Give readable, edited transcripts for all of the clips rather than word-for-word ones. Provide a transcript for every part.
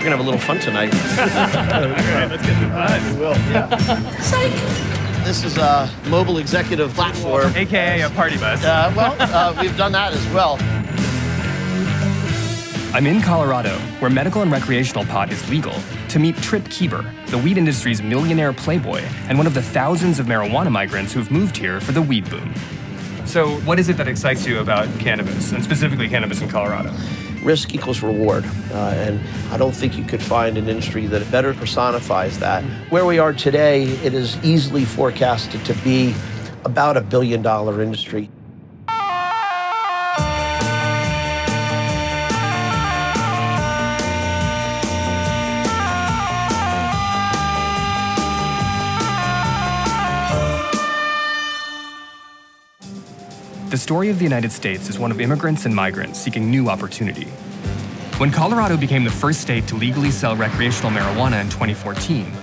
We're gonna have a little fun tonight. All right, let's get the vibes. We will, yeah. Psych! This is a mobile executive platform. AKA a party bus. We've done that as well. I'm in Colorado, where medical and recreational pot is legal, to meet Trip Keber, the weed industry's millionaire playboy and one of the thousands of marijuana migrants who've moved here for the weed boom. So what is it that excites you about cannabis, and specifically cannabis in Colorado? Risk equals reward, and I don't think you could find an industry that better personifies that. Where we are today, it is easily forecasted to be about $1 billion industry. The story of the United States is one of immigrants and migrants seeking new opportunity. When Colorado became the first state to legally sell recreational marijuana in 2014,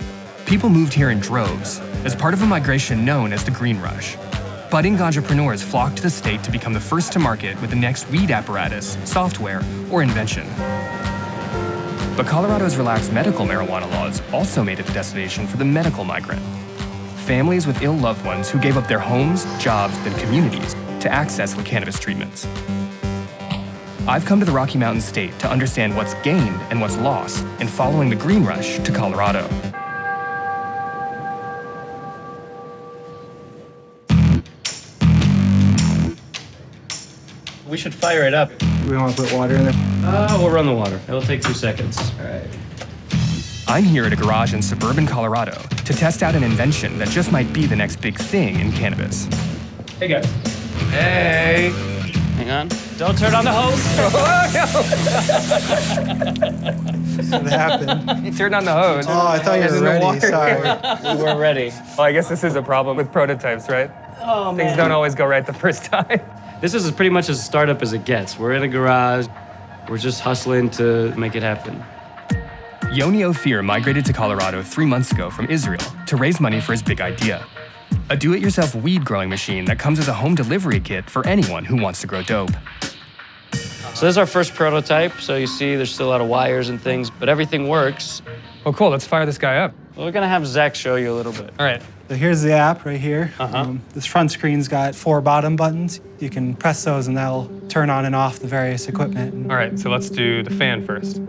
people moved here in droves as part of a migration known as the Green Rush. Budding ganjapreneurs flocked to the state to become the first to market with the next weed apparatus, software, or invention. But Colorado's relaxed medical marijuana laws also made it a destination for the medical migrant. Families with ill loved ones who gave up their homes, jobs, and communities to access cannabis treatments. I've come to the Rocky Mountain State to understand what's gained and what's lost in following the Green Rush to Colorado. We should fire it up. We want to put water in there? We'll run the water. It'll take 2 seconds. All right. I'm here at a garage in suburban Colorado to test out an invention that just might be the next big thing in cannabis. Hey, guys. Hey. Hang on. Don't turn on the hose. What happened? You turned on the hose. Oh, I thought you were ready. Sorry. We were ready. Well, I guess this is a problem with prototypes, right? Oh, man. Things don't always go right the first time. This is pretty much as a startup as it gets. We're in a garage. We're just hustling to make it happen. Yoni Ophir migrated to Colorado 3 months ago from Israel to raise money for his big idea. A do-it-yourself weed growing machine that comes as a home delivery kit for anyone who wants to grow dope. So this is our first prototype. So you see there's still a lot of wires and things, but everything works. Oh, cool. Let's fire this guy up. Well, we're gonna have Zach show you a little bit. All right. So here's the app right here. This front screen's got 4 bottom buttons. You can press those and that'll turn on and off the various equipment. All right, so let's do the fan first.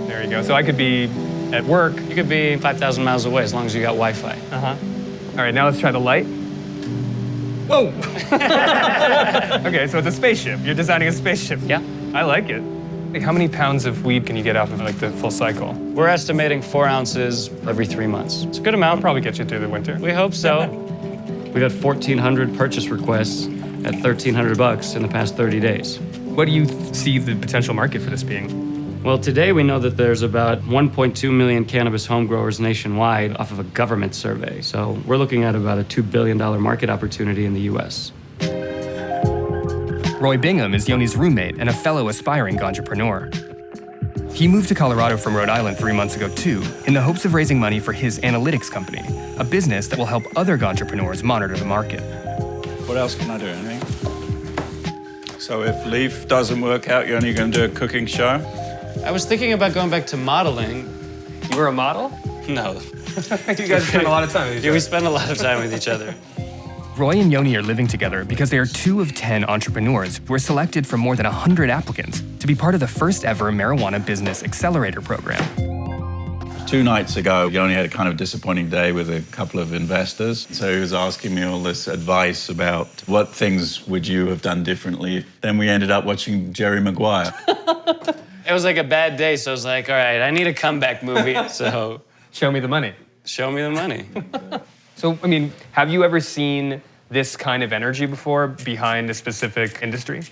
There you go. So I could be at work. You could be 5,000 miles away as long as you got Wi-Fi. All right, now let's try the light. Whoa! Okay, so it's a spaceship. You're designing a spaceship. Yeah. I like it. Like, how many pounds of weed can you get off of the full cycle? We're estimating 4 ounces every 3 months. It's a good amount. I'll probably get you through the winter. We hope so. We got 1,400 purchase requests at $1,300 in the past 30 days. What do you see the potential market for this being? Well, today we know that there's about 1.2 million cannabis home growers nationwide off of a government survey. So we're looking at about a $2 billion market opportunity in the US. Roy Bingham is Yoni's roommate and a fellow aspiring ganjapreneur. He moved to Colorado from Rhode Island 3 months ago too, in the hopes of raising money for his analytics company, a business that will help other ganjapreneurs monitor the market. What else can I do? Anything? So if Leaf doesn't work out, you're only going to do a cooking show? I was thinking about going back to modeling. You were a model? No. You guys spend a lot of time with each Yeah, other. we spend a lot of time with each other. Roy and Yoni are living together because they are 2 of 10 entrepreneurs who were selected from more than 100 applicants to be part of the first ever marijuana business accelerator program. 2 nights ago, Yoni had a kind of disappointing day with a couple of investors. So he was asking me all this advice about what things would you have done differently. Then we ended up watching Jerry Maguire. It was like a bad day, so I was like, all right, I need a comeback movie, so Show me the money. show me the money. So, I mean, have you ever seen this kind of energy before behind a specific industry?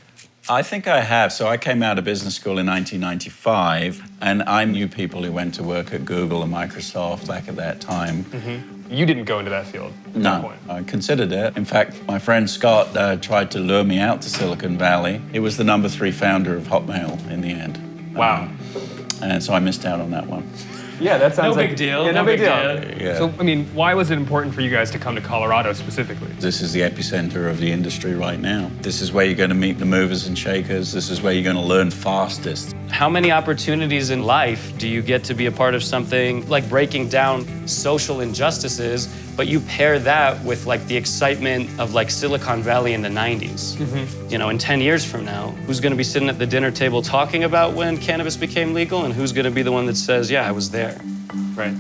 I think I have. So I came out of business school in 1995, and I knew people who went to work at Google and Microsoft back at that time. You didn't go into that field at that No, point. I considered it. In fact, my friend Scott tried to lure me out to Silicon Valley. He was the number 3 founder of Hotmail in the end. Wow. And so I missed out on that one. Yeah, that sounds No like big deal. Yeah, no big deal. Yeah. So, I mean, why was it important for you guys to come to Colorado specifically? This is the epicenter of the industry right now. This is where you're going to meet the movers and shakers. This is where you're going to learn fastest. How many opportunities in life do you get to be a part of something like breaking down social injustices, but you pair that with like the excitement of like Silicon Valley in the 90s? You know, in 10 years from now, who's going to be sitting at the dinner table talking about when cannabis became legal, and who's going to be the one that says, yeah, I was there? Right.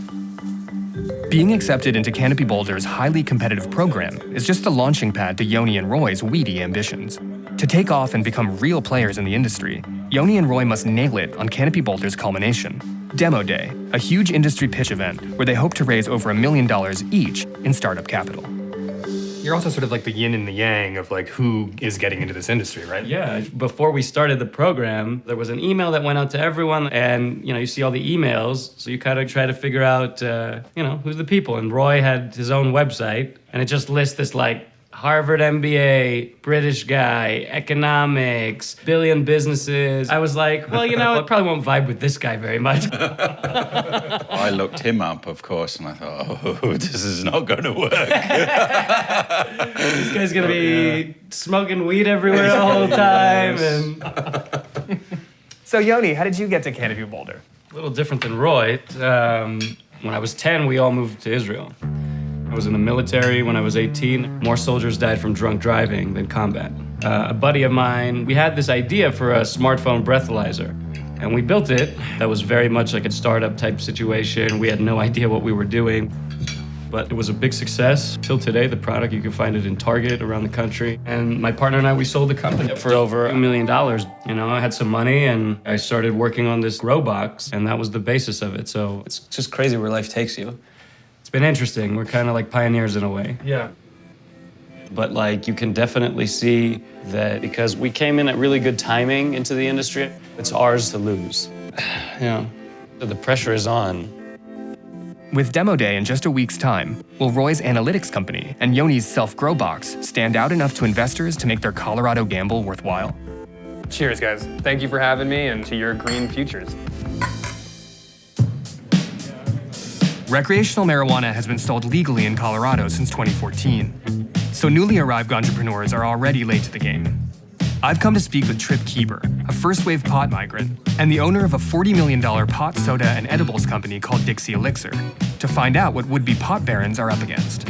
Being accepted into Canopy Boulder's highly competitive program is just the launching pad to Yoni and Roy's weedy ambitions. To take off and become real players in the industry, Yoni and Roy must nail it on Canopy Boulder's culmination, Demo Day, a huge industry pitch event where they hope to raise over $1 million each in startup capital. You're also sort of like the yin and the yang of like who is getting into this industry, right? Yeah. Before we started the program, there was an email that went out to everyone, and you know, you see all the emails, so you kind of try to figure out, you know, who's the people. And Roy had his own website, and it just lists this like Harvard MBA, British guy, economics, billion businesses. I was like, well, you know, I probably won't vibe with this guy very much. I looked him up, of course, and I thought, oh, this is not going to work. This guy's gonna be smoking weed everywhere the whole time. And So Yoni, how did you get to Canopy Boulder? a little different than Roy. When I was 10, we all moved to Israel. I was in the military when I was 18. More soldiers died from drunk driving than combat. A buddy of mine, we had this idea for a smartphone breathalyzer, and we built it. That was very much like a startup type situation. We had no idea what we were doing, but it was a big success. Till today, the product, you can find it in Target around the country. And my partner and I, we sold the company for over $1 million. You know, I had some money and I started working on this grow box, and that was the basis of it. So it's just crazy where life takes you. It's been interesting. We're kind of like pioneers in a way. Yeah. But like you can definitely see that because we came in at really good timing into the industry, it's ours to lose. Yeah. The pressure is on. With Demo Day in just a week's time, will Roy's analytics company and Yoni's self-grow box stand out enough to investors to make their Colorado gamble worthwhile? Cheers, guys. Thank you for having me and to your green futures. Recreational marijuana has been sold legally in Colorado since 2014. So newly arrived ganjapreneurs are already late to the game. I've come to speak with Keber, a first-wave pot migrant, and the owner of a $40 million pot, soda, and edibles company called Dixie Elixir, to find out what would-be pot barons are up against.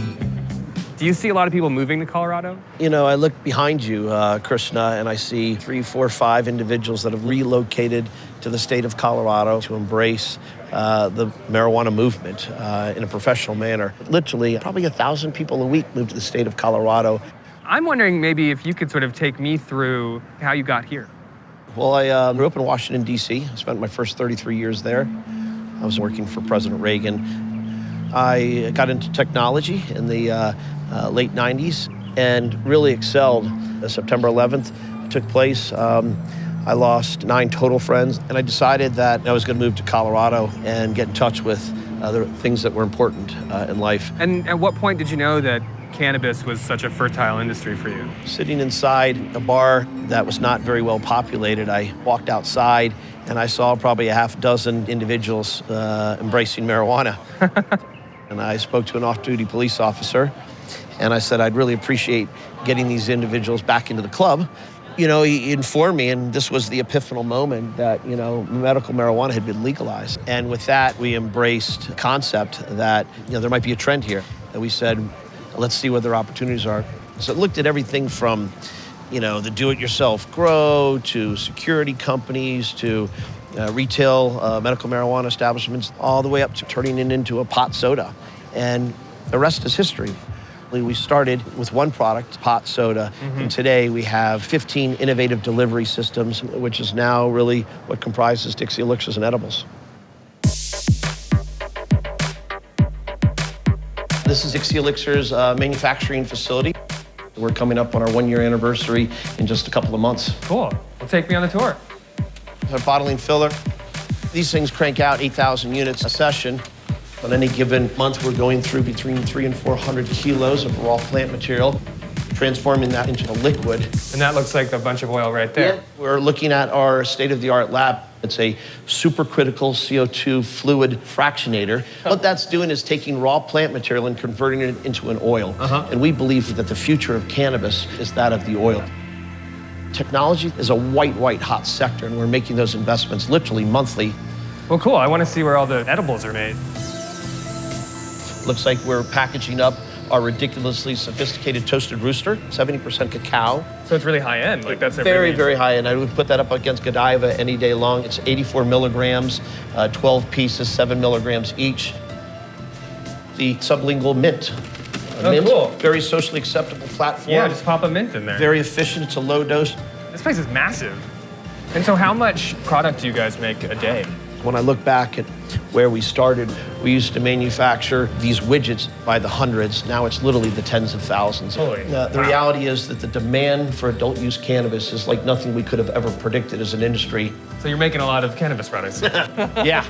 Do you see a lot of people moving to Colorado? You know, I look behind you, Krishna, and I see 3, 4, 5 individuals that have relocated to the state of Colorado to embrace the marijuana movement in a professional manner. Literally, probably 1,000 people a week move to the state of Colorado. I'm wondering maybe if you could sort of take me through how you got here. Well, I grew up in Washington, D.C. I spent my first 33 years there. I was working for President Reagan. I got into technology in the late 90s and really excelled. September 11th took place. I lost 9 total friends, and I decided that I was going to move to Colorado and get in touch with other things that were important in life. And at what point did you know that cannabis was such a fertile industry for you? Sitting inside a bar that was not very well populated, I walked outside and I saw probably a half dozen individuals embracing marijuana. And I spoke to an off-duty police officer, and I said I'd really appreciate getting these individuals back into the club. You know, he informed me, and this was the epiphanal moment, that, you know, medical marijuana had been legalized. And with that, we embraced the concept that, you know, there might be a trend here. And we said, let's see what their opportunities are. So it looked at everything from, you know, the do-it-yourself grow to security companies to retail medical marijuana establishments, all the way up to turning it into a pot soda. And the rest is history. We started with one product, pot soda, and today we have 15 innovative delivery systems, which is now really what comprises Dixie Elixirs and edibles. This is Dixie Elixir's manufacturing facility. We're coming up on our 1-year anniversary in just a couple of months. Cool. Well, take me on the tour. Our bottling filler. These things crank out 8,000 units a session. On any given month, we're going through between 300 and 400 kilos of raw plant material, transforming that into a liquid. And that looks like a bunch of oil right there. Yeah. We're looking at our state-of-the-art lab It's a supercritical CO2 fluid fractionator. What that's doing is taking raw plant material and converting it into an oil. And we believe that the future of cannabis is that of the oil. Technology is a white hot sector, and we're making those investments literally monthly. Well, cool. I want to see where all the edibles are made. Looks like we're packaging up our ridiculously sophisticated toasted rooster, 70% cacao. So it's really high end. Like that's Very, very high end. I would put that up against Godiva any day long. It's 84 milligrams, 12 pieces, 7 milligrams each. The sublingual mint. Mint, cool. Very socially acceptable platform. Yeah, just pop a mint in there. Very efficient. It's a low dose. This place is massive. And so how much product do you guys make a day? When I look back at where we started, we used to manufacture these widgets by the hundreds. Now it's literally the tens of thousands. The reality is that the demand for adult use cannabis is like nothing we could have ever predicted as an industry. So you're making a lot of cannabis products. Yeah.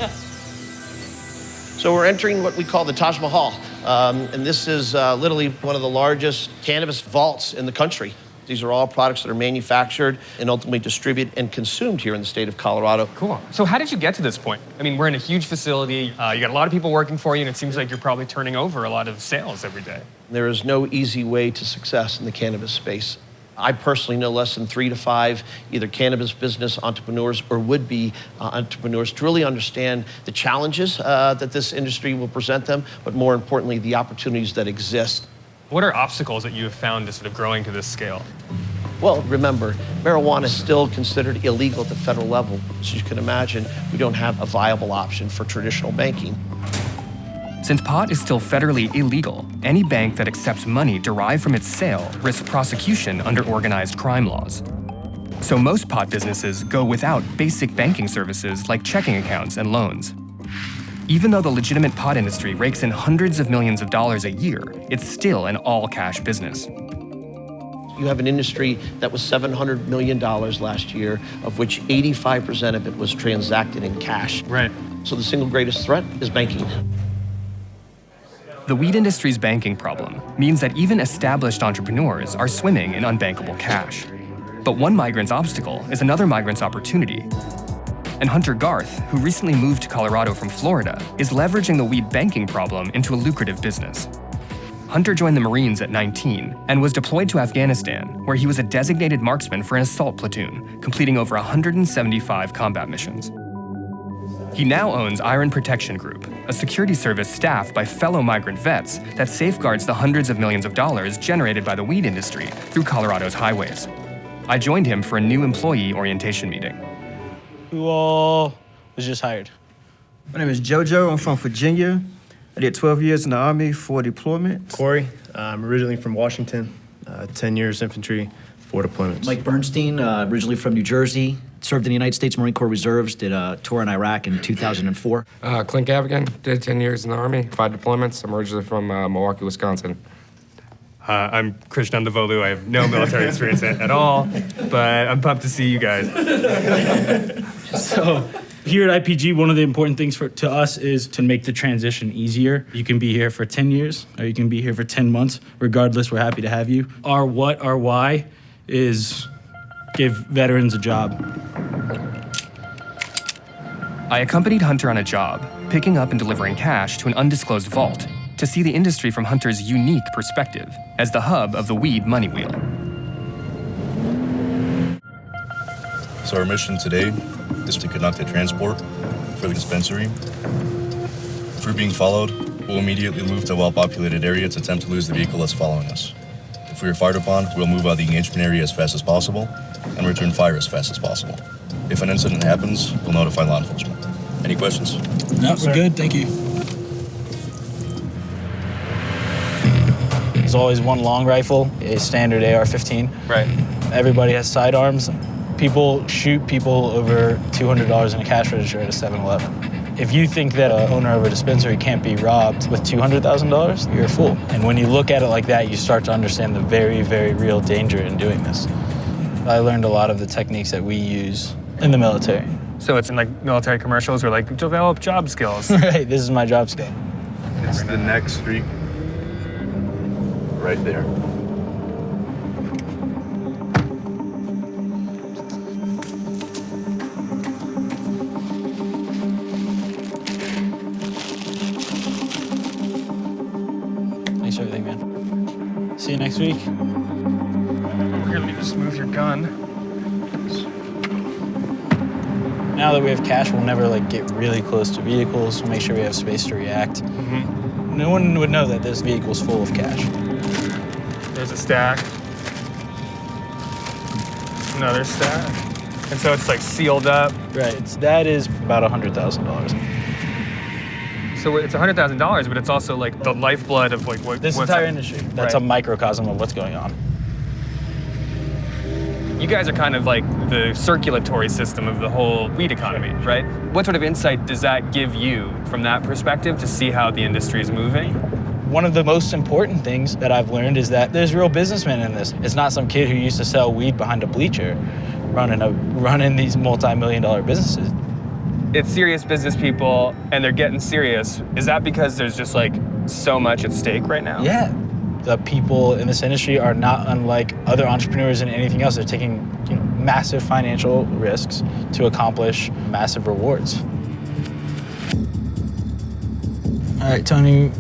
So we're entering what we call the Taj Mahal. And this is literally one of the largest cannabis vaults in the country. These are all products that are manufactured and ultimately distributed and consumed here in the state of Colorado. Cool. So how did you get to this point? I mean, we're in a huge facility. You got a lot of people working for you, and it seems like you're probably turning over a lot of sales every day. There is no easy way to success in the cannabis space. I personally know less than 3 to 5 either cannabis business entrepreneurs or would-be entrepreneurs to really understand the challenges that this industry will present them, but more importantly, the opportunities that exist. What are obstacles that you have found to sort of growing to this scale? Well, remember, marijuana is still considered illegal at the federal level. So you can imagine we don't have a viable option for traditional banking. Since pot is still federally illegal, any bank that accepts money derived from its sale risks prosecution under organized crime laws. So most pot businesses go without basic banking services like checking accounts and loans. Even though the legitimate pot industry rakes in hundreds of millions of dollars a year, it's still an all-cash business. You have an industry that was $700 million last year, of which 85% of it was transacted in cash. Right. So the single greatest threat is banking. The weed industry's banking problem means that even established entrepreneurs are swimming in unbankable cash. But one migrant's obstacle is another migrant's opportunity. And Hunter Garth, who recently moved to Colorado from Florida, is leveraging the weed banking problem into a lucrative business. Hunter joined the Marines at 19 and was deployed to Afghanistan, where he was a designated marksman for an assault platoon, completing over 175 combat missions. He now owns Iron Protection Group, a security service staffed by fellow migrant vets that safeguards the hundreds of millions of dollars generated by the weed industry through Colorado's highways. I joined him for a new employee orientation meeting. Who all was just hired? My name is JoJo. I'm from Virginia. I did 12 years in the Army, 4 deployments. Corey, I'm originally from Washington, 10 years infantry, 4 deployments. Mike Bernstein, originally from New Jersey, served in the United States Marine Corps Reserves, did a tour in Iraq in 2004. Clint Gavigan, did 10 years in the Army, 5 deployments. I'm originally from Milwaukee, Wisconsin. I'm Krishna. I have no military experience at all, but I'm pumped to see you guys. So here at IPG, one of the important things to us is to make the transition easier. You can be here for 10 years or you can be here for 10 months. Regardless, we're happy to have you. Our why is give veterans a job. I accompanied Hunter on a job, picking up and delivering cash to an undisclosed vault to see the industry from Hunter's unique perspective as the hub of the weed money wheel. So our mission today is to conduct a transport for the dispensary. If we're being followed, we'll immediately move to a well-populated area to attempt to lose the vehicle that's following us. If we are fired upon, we'll move out of the engagement area as fast as possible and return fire as fast as possible. If an incident happens, we'll notify law enforcement. Any questions? No, we're good, thank you. There's always one long rifle, a standard AR-15. Right. Everybody has sidearms. People shoot people over $200 in a cash register at a 7-Eleven. If you think that an owner of a dispensary can't be robbed with $200,000, you're a fool. And when you look at it like that, you start to understand the very, very real danger in doing this. I learned a lot of the techniques that we use in the military. So it's in like military commercials or like develop job skills. Right, this is my job skill. It's the next streak right there. See you next week. Here, let me just move your gun. Now that we have cash, we'll never like get really close to vehicles. We'll make sure we have space to react. No one would know that this vehicle's full of cash. There's a stack. Another stack. And so it's like sealed up. Right. That is about $100,000. So it's $100,000, but it's also like the lifeblood of like This what's entire industry. That's a microcosm of what's going on. You guys are kind of like the circulatory system of the whole weed economy, right? What sort of insight does that give you from that perspective to see how the industry is moving? One of the most important things that I've learned is that there's real businessmen in this. It's not some kid who used to sell weed behind a bleacher running these multi-million-dollar businesses. It's serious business people and they're getting serious. Is that because there's just like so much at stake right now? Yeah. The people in this industry are not unlike other entrepreneurs in anything else. They're taking massive financial risks to accomplish massive rewards. All right, Tony,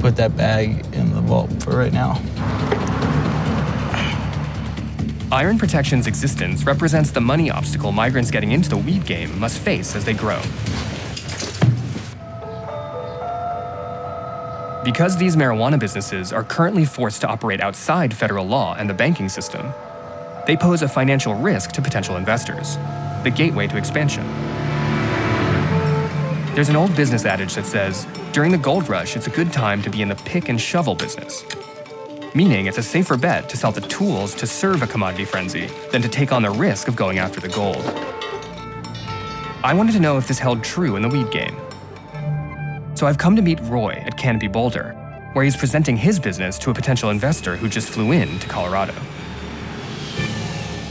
put that bag in the vault for right now. Iron Protection's existence represents the money obstacle migrants getting into the weed game must face as they grow. Because these marijuana businesses are currently forced to operate outside federal law and the banking system, they pose a financial risk to potential investors, the gateway to expansion. There's an old business adage that says, during the gold rush, it's a good time to be in the pick and shovel business, meaning it's a safer bet to sell the tools to serve a commodity frenzy than to take on the risk of going after the gold. I wanted to know if this held true in the weed game. So I've come to meet Roy at Canopy Boulder, where he's presenting his business to a potential investor who just flew in to Colorado.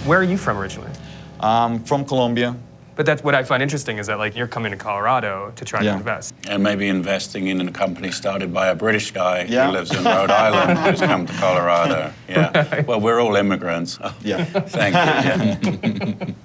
Where are you from originally? From Colombia. But that's what I find interesting is that like you're coming to Colorado to try to invest. And maybe investing in a company started by a British guy who lives in Rhode Island who's come to Colorado. Yeah. Right. Well, we're all immigrants. Yeah. Thank you.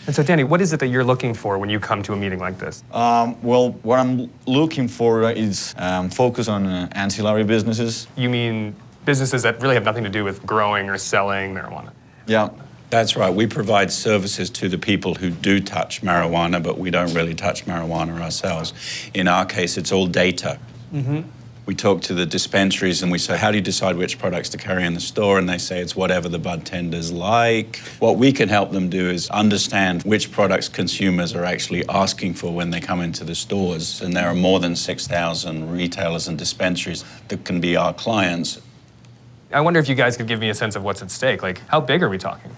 And so, Danny, what is it that you're looking for when you come to a meeting like this? Well, what I'm looking for is focus on ancillary businesses. You mean businesses that really have nothing to do with growing or selling marijuana? Yeah. That's right. We provide services to the people who do touch marijuana, but we don't really touch marijuana ourselves. In our case, it's all data. We talk to the dispensaries and we say, how do you decide which products to carry in the store? And they say it's whatever the bud tenders like. What we can help them do is understand which products consumers are actually asking for when they come into the stores. And there are more than 6,000 retailers and dispensaries that can be our clients. I wonder if you guys could give me a sense of what's at stake. Like, how big are we talking?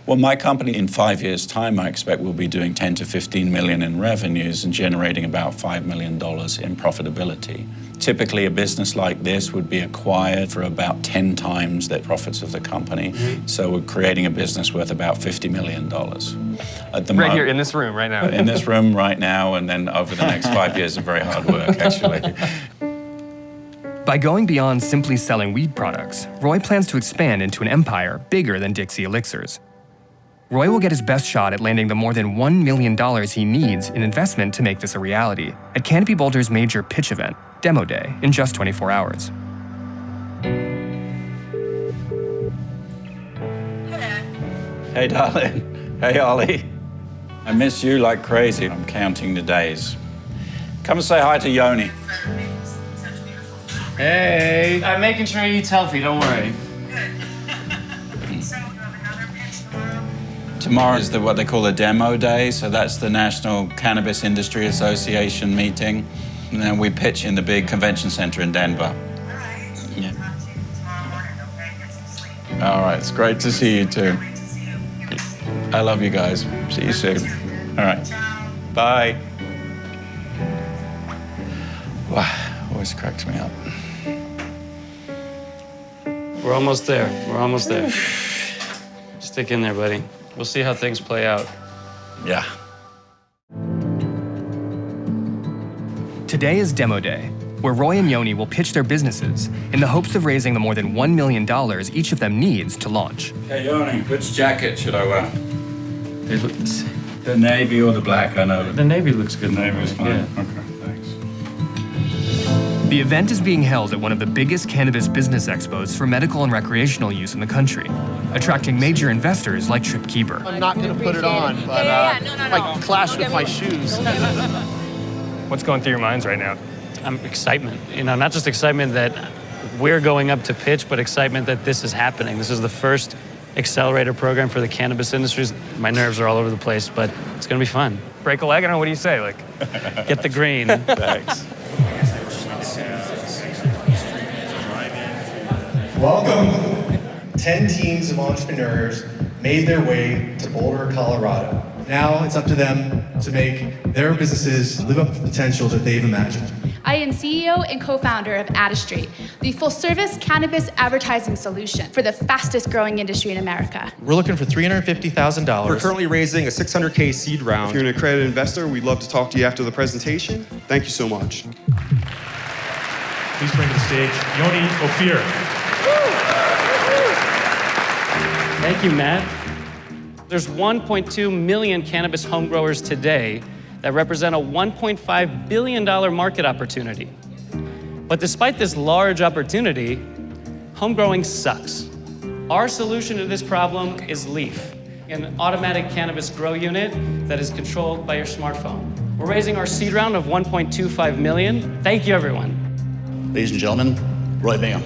Well, my company, in 5 years' time, I expect will be doing 10 to 15 million in revenues and generating about $5 million in profitability. Typically, a business like this would be acquired for about 10 times the profits of the company. So we're creating a business worth about $50 million. Right here in this room right now. In this room right now, and then over the next 5 years of very hard work, actually. By going beyond simply selling weed products, Roy plans to expand into an empire bigger than Dixie Elixirs. Roy will get his best shot at landing the more than $1 million he needs in investment to make this a reality at Canopy Boulder's major pitch event, Demo Day, in just 24 hours. Hey, darling. Hey, Ollie. I miss you like crazy. I'm counting the days. Come and say hi to Yoni. Hey, I'm making sure he eats healthy, don't worry. Tomorrow is what they call a demo day, so that's the National Cannabis Industry Association meeting. And then we pitch in the big convention center in Denver. All right. Yeah. Talk to you tomorrow morning, okay? Get some sleep. All right, it's great to see you too. Great to see you. I love you guys. See you soon. All right. Ciao. Bye. Wow, always cracks me up. We're almost there. We're almost there. Stick in there, buddy. We'll see how things play out. Yeah. Today is Demo Day, where Roy and Yoni will pitch their businesses in the hopes of raising the more than $1 million each of them needs to launch. Hey, Yoni, which jacket should I wear? They look the same. The navy or the black? I know. The navy looks good. The navy's fine. Yeah. Okay, thanks. The event is being held at one of the biggest cannabis business expos for medical and recreational use in the country, attracting major investors like Keber. I'm not going to put it on, but like clash with my shoes. What's going through your minds right now? Excitement. Not just excitement that we're going up to pitch, but excitement that this is happening. This is the first accelerator program for the cannabis industries. My nerves are all over the place, but it's going to be fun. Break a leg? I don't know. What do you say? Get the green. Thanks. Welcome. 10 teams of entrepreneurs made their way to Boulder, Colorado. Now it's up to them to make their businesses live up to the potential that they've imagined. I am CEO and co-founder of Adistry, the full-service cannabis advertising solution for the fastest-growing industry in America. We're looking for $350,000. We're currently raising a $600K seed round. If you're an accredited investor, we'd love to talk to you after the presentation. Thank you so much. Please bring to the stage Yoni Ophir. Thank you, Matt. There's 1.2 million cannabis home growers today that represent a $1.5 billion market opportunity. But despite this large opportunity, home growing sucks. Our solution to this problem is Leaf, an automatic cannabis grow unit that is controlled by your smartphone. We're raising our seed round of $1.25 million. Thank you, everyone. Ladies and gentlemen, Roy Bingham.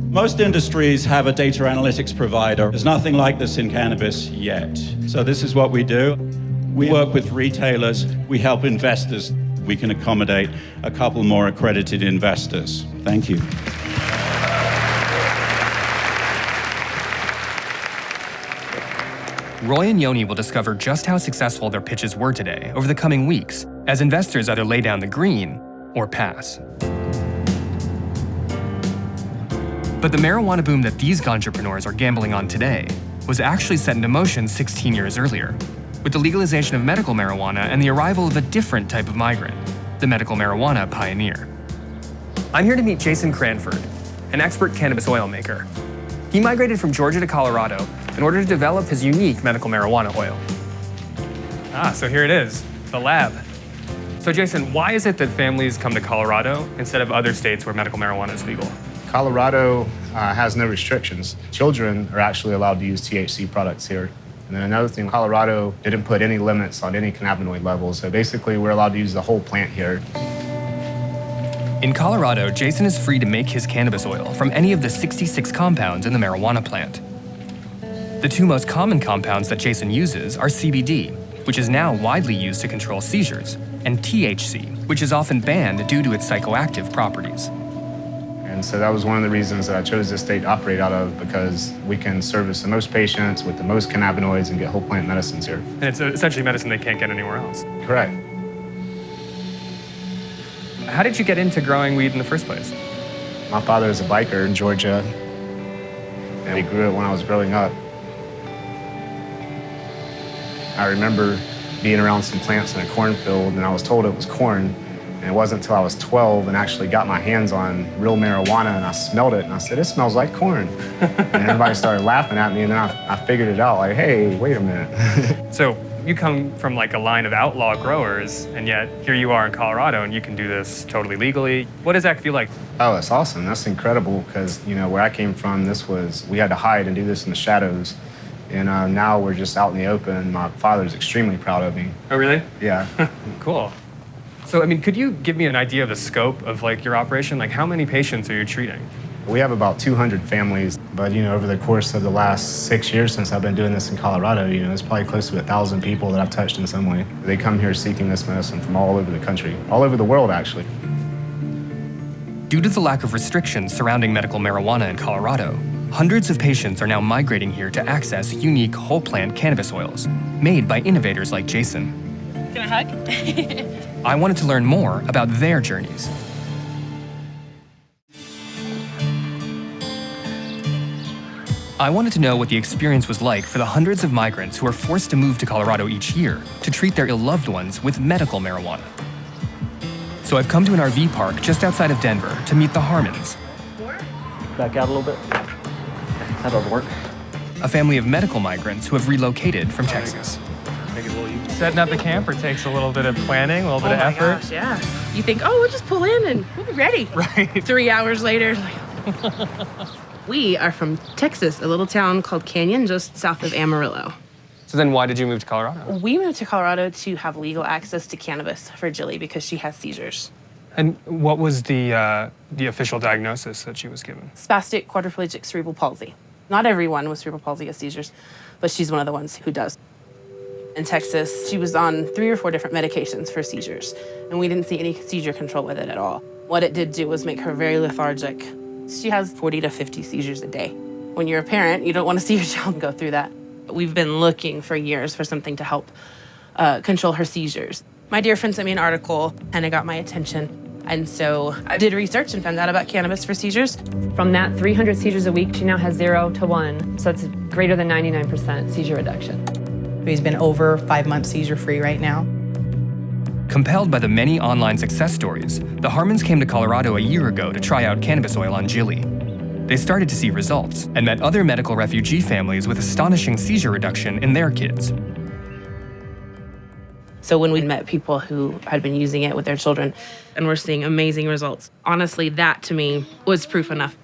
Most industries have a data analytics provider. There's nothing like this in cannabis yet. So this is what we do. We work with retailers, we help investors. We can accommodate a couple more accredited investors. Thank you. Roy and Yoni will discover just how successful their pitches were today over the coming weeks, as investors either lay down the green or pass. But the marijuana boom that these ganjapreneurs are gambling on today was actually set into motion 16 years earlier, with the legalization of medical marijuana and the arrival of a different type of migrant, the medical marijuana pioneer. I'm here to meet Jason Cranford, an expert cannabis oil maker. He migrated from Georgia to Colorado in order to develop his unique medical marijuana oil. So here it is, the lab. So Jason, why is it that families come to Colorado instead of other states where medical marijuana is legal? Colorado has no restrictions. Children are actually allowed to use THC products here. And then another thing, Colorado didn't put any limits on any cannabinoid levels. So basically, we're allowed to use the whole plant here. In Colorado, Jason is free to make his cannabis oil from any of the 66 compounds in the marijuana plant. The two most common compounds that Jason uses are CBD, which is now widely used to control seizures, and THC, which is often banned due to its psychoactive properties. And so that was one of the reasons that I chose this state to operate out of, because we can service the most patients with the most cannabinoids and get whole plant medicines here. And it's essentially medicine they can't get anywhere else. Correct. How did you get into growing weed in the first place? My father is a biker in Georgia, and we grew it when I was growing up. I remember being around some plants in a cornfield, and I was told it was corn. And it wasn't until I was 12 and actually got my hands on real marijuana, and I smelled it, and I said, it smells like corn. And everybody started laughing at me, and then I figured it out, like, hey, wait a minute. So you come from like a line of outlaw growers, and yet here you are in Colorado, and you can do this totally legally. What does that feel like? Oh, it's awesome. That's incredible, because, where I came from, we had to hide and do this in the shadows. And now we're just out in the open. My father's extremely proud of me. Oh, really? Yeah. Cool. So, could you give me an idea of the scope of your operation? How many patients are you treating? We have about 200 families, but over the course of the last 6 years since I've been doing this in Colorado, it's probably close to 1,000 people that I've touched in some way. They come here seeking this medicine from all over the country, all over the world, actually. Due to the lack of restrictions surrounding medical marijuana in Colorado, hundreds of patients are now migrating here to access unique whole plant cannabis oils made by innovators like Jason. Can I hug? I wanted to learn more about their journeys. I wanted to know what the experience was like for the hundreds of migrants who are forced to move to Colorado each year to treat their ill loved ones with medical marijuana. So I've come to an RV park just outside of Denver to meet the Harmons. Back out a little bit. That doesn't work. A family of medical migrants who have relocated from Texas. Setting up the camper takes a little bit of planning, a little bit of effort. Gosh, yeah. You think, oh, we'll just pull in and we'll be ready. Right. 3 hours later. We are from Texas, a little town called Canyon, just south of Amarillo. So then why did you move to Colorado? We moved to Colorado to have legal access to cannabis for Jilly because she has seizures. And what was the official diagnosis that she was given? Spastic quadriplegic cerebral palsy. Not everyone with cerebral palsy has seizures, but she's one of the ones who does. In Texas, she was on 3 or 4 different medications for seizures, and we didn't see any seizure control with it at all. What it did do was make her very lethargic. She has 40 to 50 seizures a day. When you're a parent, you don't want to see your child go through that. We've been looking for years for something to help control her seizures. My dear friend sent me an article, and it got my attention. And so I did research and found out about cannabis for seizures. From that 300 seizures a week, she now has 0 to 1. So it's greater than 99% seizure reduction. He's been over 5 months seizure-free right now. Compelled by the many online success stories, the Harmons came to Colorado a year ago to try out cannabis oil on Jilly. They started to see results and met other medical refugee families with astonishing seizure reduction in their kids. So when we met people who had been using it with their children and were seeing amazing results, honestly, that to me was proof enough.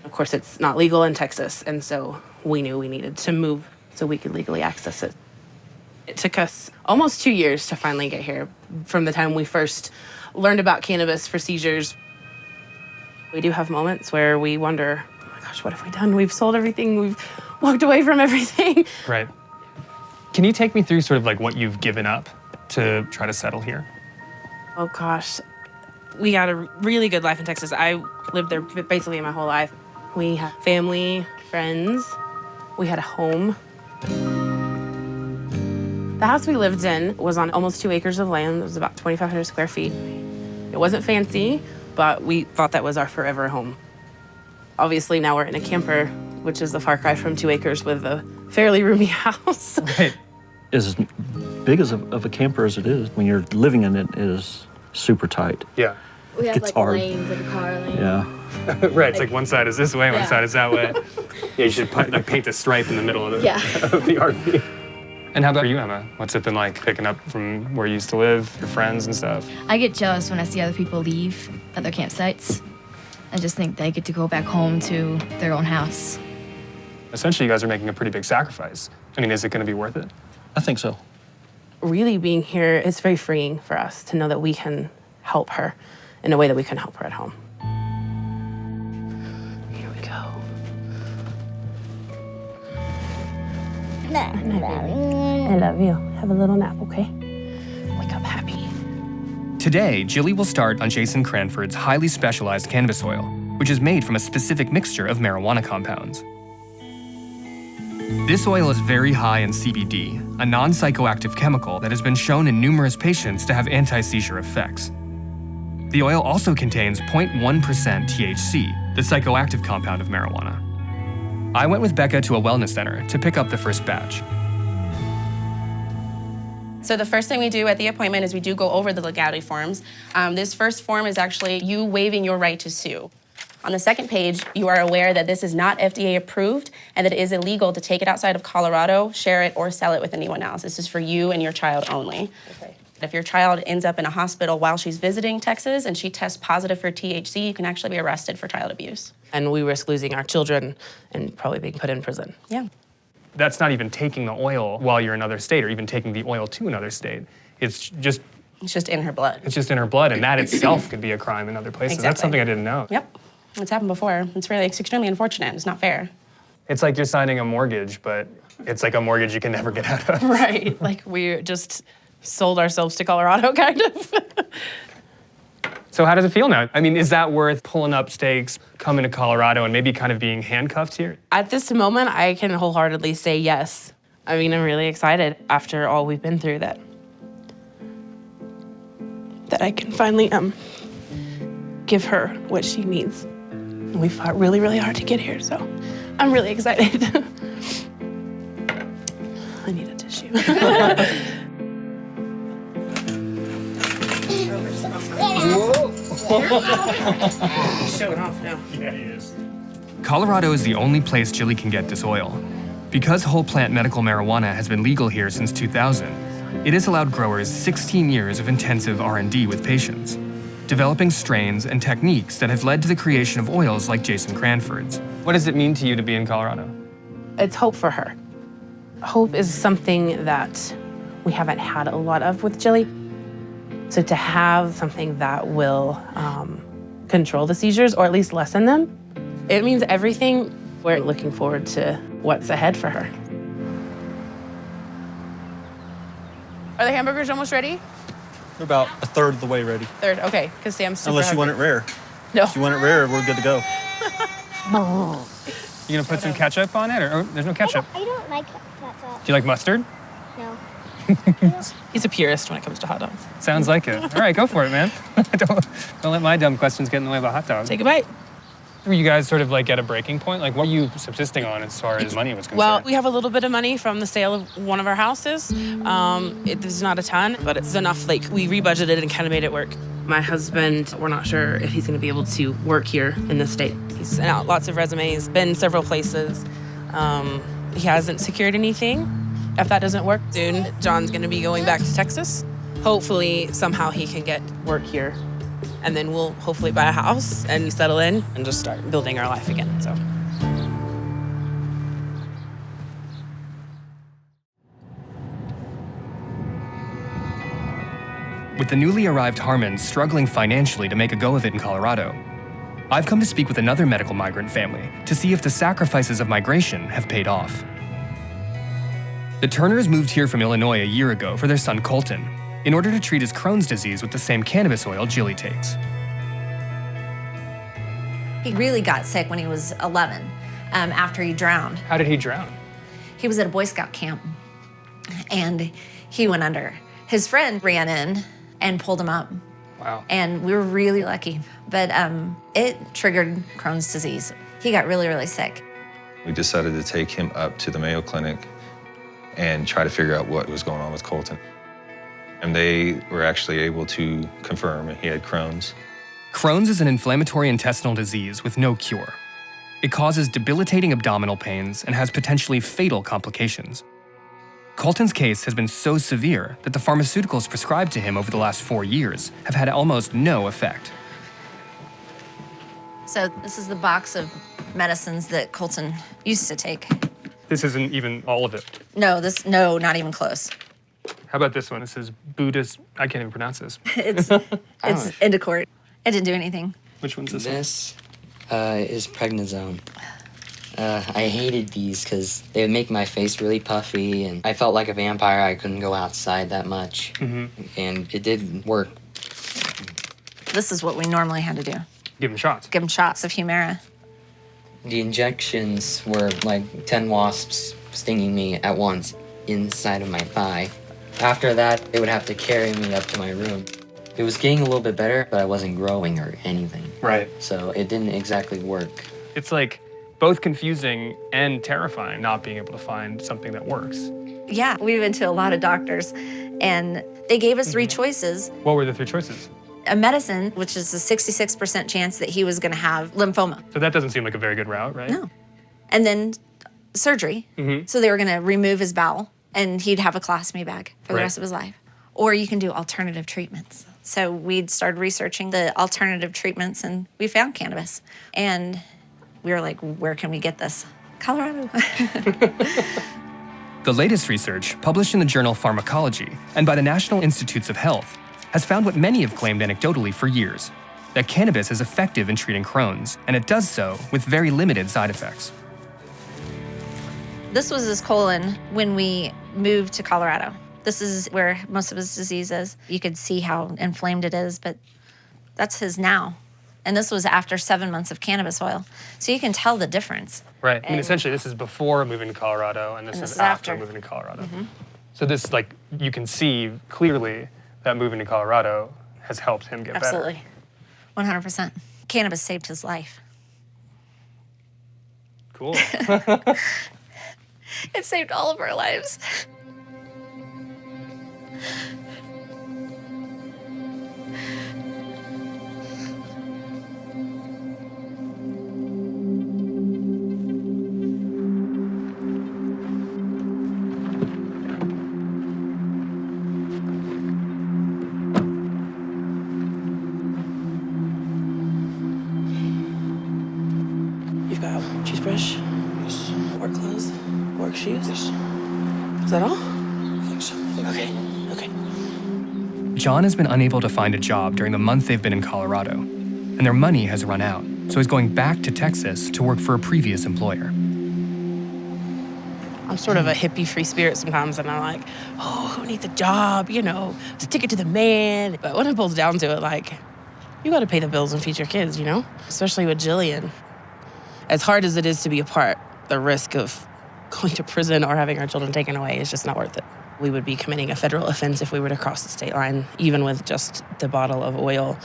Of course, it's not legal in Texas, and so we knew we needed to move so we could legally access it. It took us almost 2 years to finally get here. From the time we first learned about cannabis for seizures, we do have moments where we wonder, oh my gosh, what have we done? We've sold everything, we've walked away from everything. Right. Can you take me through sort of like what you've given up to try to settle here? Oh gosh, we got a really good life in Texas. I lived there basically my whole life. We had family, friends, we had a home. The house we lived in was on almost 2 acres of land. It was about 2,500 square feet. It wasn't fancy, but we thought that was our forever home. Obviously now we're in a camper, which is a far cry from 2 acres with a fairly roomy house. Right. As big as of a camper as it is, when you're living in it, it is super tight. Yeah. We have It's like hard. lanes, like a car lane. Yeah. Right, it's like one side is this way, one Yeah. side is that way. Yeah, you should paint a stripe in the middle of the, Yeah. of the RV. And how about you, Emma? What's it been like picking up from where you used to live, your friends and stuff? I get jealous when I see other people leave other campsites. I just think they get to go back home to their own house. Essentially, you guys are making a pretty big sacrifice. I mean, is it going to be worth it? I think so. Really being here is very freeing for us to know that we can help her in a way that we can help her at home. Here we go. Good night, baby. I love you. Have a little nap, okay? Wake up happy. Today, Jilly will start on Jason Cranford's highly specialized cannabis oil, which is made from a specific mixture of marijuana compounds. This oil is very high in CBD, a non-psychoactive chemical that has been shown in numerous patients to have anti-seizure effects. The oil also contains 0.1% THC, the psychoactive compound of marijuana. I went with Becca to a wellness center to pick up the first batch. So the first thing we do at the appointment is we do go over the legality forms. This first form is actually you waiving your right to sue. On the second page, you are aware that this is not FDA approved and that it is illegal to take it outside of Colorado, share it, or sell it with anyone else. This is for you and your child only. Okay. If your child ends up in a hospital while she's visiting Texas and she tests positive for THC, you can actually be arrested for child abuse. And we risk losing our children and probably being put in prison. Yeah. That's not even taking the oil while you're in another state or even taking the oil to another state. It's just in her blood. It's just in her blood, and that itself could be a crime in other places. Exactly. That's something I didn't know. Yep. It's happened before. It's extremely unfortunate. It's not fair. It's like you're signing a mortgage, but it's like a mortgage you can never get out of. Right. Like we just sold ourselves to Colorado, kind of. So how does it feel now? I mean, is that worth pulling up stakes, coming to Colorado, and maybe kind of being handcuffed here? At this moment, I can wholeheartedly say yes. I mean, I'm really excited after all we've been through that I can finally give her what she needs. And we fought really, really hard to get here, so I'm really excited. I need a tissue. He's showing off now. Yeah, he is. Colorado is the only place Jilly can get this oil. Because whole plant medical marijuana has been legal here since 2000, It has allowed growers 16 years of intensive R&D with patience, developing strains and techniques that have led to the creation of oils like Jason Cranford's. What does it mean to you to be in Colorado? It's hope for her. Hope is something that we haven't had a lot of with Jilly. So to have something that will control the seizures, or at least lessen them, it means everything. We're looking forward to what's ahead for her. Are the hamburgers almost ready? We're about a third of the way ready. Third, okay, because Sam's super Unless you want it hungry. rare. No. If you want it rare, we're good to go. You gonna put some ketchup on it, or there's no ketchup? I don't like ketchup. Do you like mustard? No. He's a purist when it comes to hot dogs. Sounds like it. All right, go for it, man. don't let my dumb questions get in the way of a hot dog. Take a bite. Were you guys sort of like at a breaking point? Like, what are you subsisting on as far as money was concerned? Well, we have a little bit of money from the sale of one of our houses. It's not a ton, but it's enough. Like, we rebudgeted and kind of made it work. My husband, we're not sure if he's going to be able to work here in this state. He's sent out lots of resumes, been several places. He hasn't secured anything. If that doesn't work soon, John's going to be going back to Texas. Hopefully, somehow he can get work here. And then we'll hopefully buy a house and settle in and just start building our life again, so. With the newly arrived Harmons struggling financially to make a go of it in Colorado, I've come to speak with another medical migrant family to see if the sacrifices of migration have paid off. The Turners moved here from Illinois a year ago for their son Colton, in order to treat his Crohn's disease with the same cannabis oil Jilly takes. He really got sick when he was 11, after he drowned. How did he drown? He was at a Boy Scout camp, and he went under. His friend ran in and pulled him up. Wow. And we were really lucky, but it triggered Crohn's disease. He got really, really sick. We decided to take him up to the Mayo Clinic and try to figure out what was going on with Colton. And they were actually able to confirm he had Crohn's. Crohn's is an inflammatory intestinal disease with no cure. It causes debilitating abdominal pains and has potentially fatal complications. Colton's case has been so severe that the pharmaceuticals prescribed to him over the last 4 years have had almost no effect. So this is the box of medicines that Colton used to take. This isn't even all of it. No, not even close. How about this one? It says Buddhist, I can't even pronounce this. It's Indicort. It didn't do anything. Which one's this? This is prednisone. I hated these because they would make my face really puffy, and I felt like a vampire. I couldn't go outside that much, and it didn't work. This is what we normally had to do. Give him shots. Give him shots of Humira. The injections were like 10 wasps stinging me at once inside of my thigh. After that, they would have to carry me up to my room. It was getting a little bit better, but I wasn't growing or anything. Right. So it didn't exactly work. It's like both confusing and terrifying not being able to find something that works. Yeah, we went to a lot of doctors, and they gave us 3 choices. What were the 3 choices? A medicine, which is a 66% chance that he was going to have lymphoma. So that doesn't seem like a very good route, right? No. And then surgery. So they were going to remove his bowel, and he'd have a colostomy bag for the rest of his life. Or you can do alternative treatments. So we'd started researching the alternative treatments, and we found cannabis. And we were like, where can we get this? Colorado. The latest research, published in the journal Pharmacology and by the National Institutes of Health, has found what many have claimed anecdotally for years, that cannabis is effective in treating Crohn's, and it does so with very limited side effects. This was his colon when we moved to Colorado. This is where most of his disease is. You could see how inflamed it is, but that's his now. And this was after 7 months of cannabis oil. So you can tell the difference. Right. I mean, essentially, this is before moving to Colorado, and this is after moving to Colorado. So this, like, you can see clearly that moving to Colorado has helped him get better. Absolutely. 100%. Cannabis saved his life. Cool. It saved all of our lives. toothbrush, work clothes, work shoes. Is that all? I think so. Okay. John has been unable to find a job during the month they've been in Colorado, and their money has run out, so he's going back to Texas to work for a previous employer. I'm sort of a hippie free spirit sometimes, and I'm like, oh, who needs a job? You know, stick it to the man. But when it boils down to it, like, you got to pay the bills and feed your kids, you know? Especially with Jillian. As hard as it is to be apart, the risk of going to prison or having our children taken away is just not worth it. We would be committing a federal offense if we were to cross the state line, even with just the bottle of oil.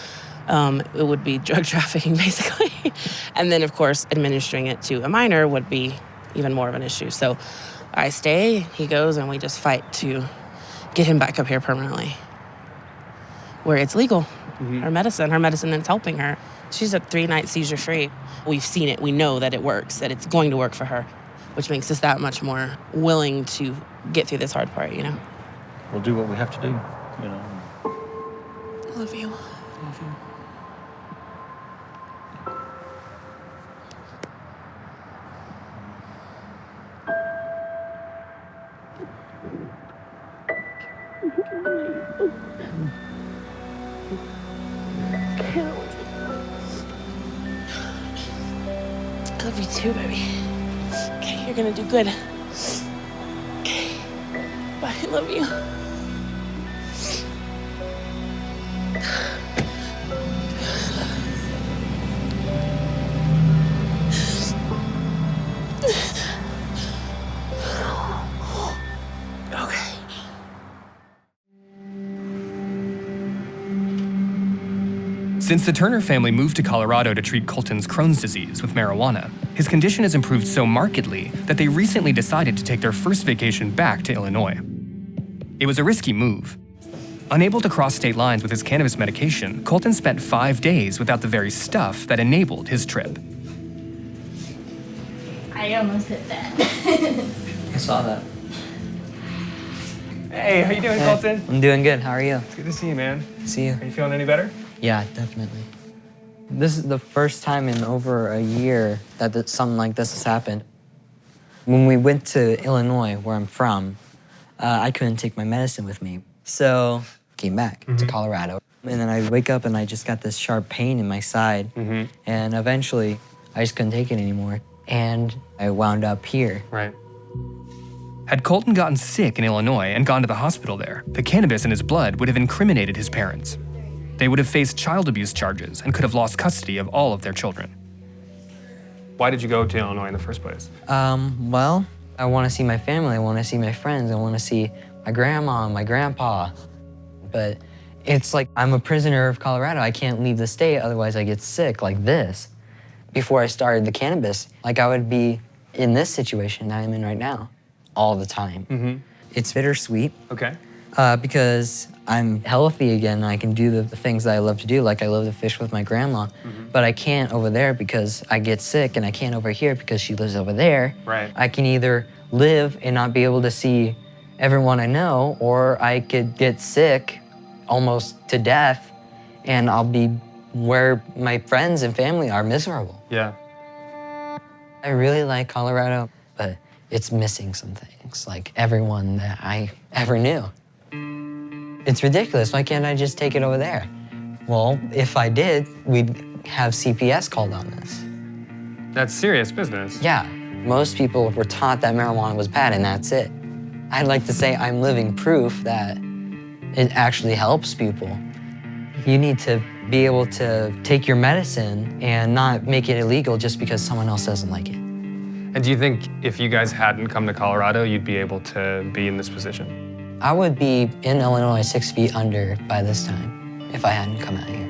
It would be drug trafficking, basically. And then, of course, administering it to a minor would be even more of an issue. So I stay, he goes, and we just fight to get him back up here permanently, where it's legal. Her medicine that's helping her. She's a 3-night seizure free. We've seen it, we know that it works, that it's going to work for her, which makes us that much more willing to get through this hard part, you know? We'll do what we have to do, you know. I love you. I love you too, baby. Okay, you're gonna do good. Okay. Bye, I love you. Since the Turner family moved to Colorado to treat Colton's Crohn's disease with marijuana, his condition has improved so markedly that they recently decided to take their first vacation back to Illinois. It was a risky move. Unable to cross state lines with his cannabis medication, Colton spent 5 days without the very stuff that enabled his trip. I almost hit that. I saw that. Hey, how you doing, Colton? I'm doing good. How are you? It's good to see you, man. See you. Are you feeling any better? Yeah, definitely. This is the first time in over a year that something like this has happened. When we went to Illinois, where I'm from, I couldn't take my medicine with me. So came back to Colorado. And then I wake up and I just got this sharp pain in my side. And eventually, I just couldn't take it anymore. And I wound up here. Right. Had Colton gotten sick in Illinois and gone to the hospital there, the cannabis in his blood would have incriminated his parents. They would have faced child abuse charges and could have lost custody of all of their children. Why did you go to Illinois in the first place? Well, I want to see my family, I want to see my friends, I want to see my grandma, my grandpa. But it's like I'm a prisoner of Colorado. I can't leave the state, otherwise I get sick like this. Before I started the cannabis, like I would be in this situation that I'm in right now all the time. It's bittersweet. Okay. Because I'm healthy again and I can do the things that I love to do, like I love to fish with my grandma, but I can't over there because I get sick, and I can't over here because she lives over there. Right. I can either live and not be able to see everyone I know, or I could get sick almost to death and I'll be where my friends and family are miserable. Yeah. I really like Colorado, but it's missing some things, like everyone that I ever knew. It's ridiculous. Why can't I just take it over there? Well, if I did, we'd have CPS called on this. That's serious business. Yeah. Most people were taught that marijuana was bad, and that's it. I'd like to say I'm living proof that it actually helps people. You need to be able to take your medicine and not make it illegal just because someone else doesn't like it. And do you think if you guys hadn't come to Colorado, you'd be able to be in this position? I would be in Illinois 6 feet under by this time if I hadn't come out here.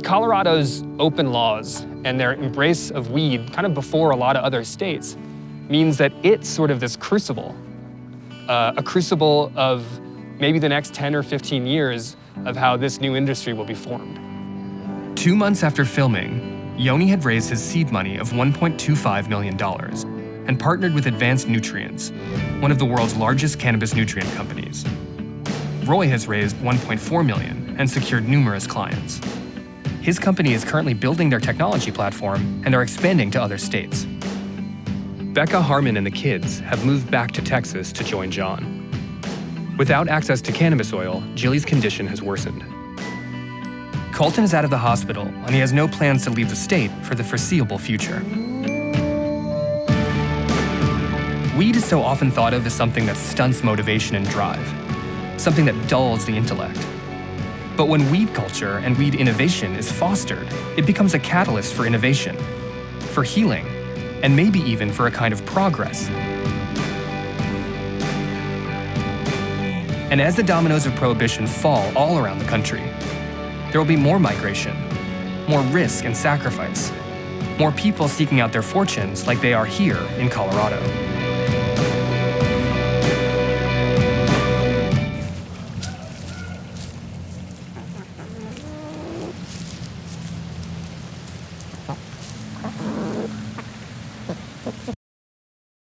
Colorado's open laws and their embrace of weed, kind of before a lot of other states, means that it's sort of this crucible, a crucible of maybe the next 10 or 15 years of how this new industry will be formed. 2 months after filming, Yoni had raised his seed money of $1.25 million and partnered with Advanced Nutrients, one of the world's largest cannabis nutrient companies. Roy has raised $1.4 million and secured numerous clients. His company is currently building their technology platform and are expanding to other states. Becca, Harmon, and the kids have moved back to Texas to join John. Without access to cannabis oil, Jilly's condition has worsened. Colton is out of the hospital, and he has no plans to leave the state for the foreseeable future. Weed is so often thought of as something that stunts motivation and drive, something that dulls the intellect. But when weed culture and weed innovation is fostered, it becomes a catalyst for innovation, for healing, and maybe even for a kind of progress. And as the dominoes of prohibition fall all around the country, there will be more migration, more risk and sacrifice, more people seeking out their fortunes like they are here in Colorado.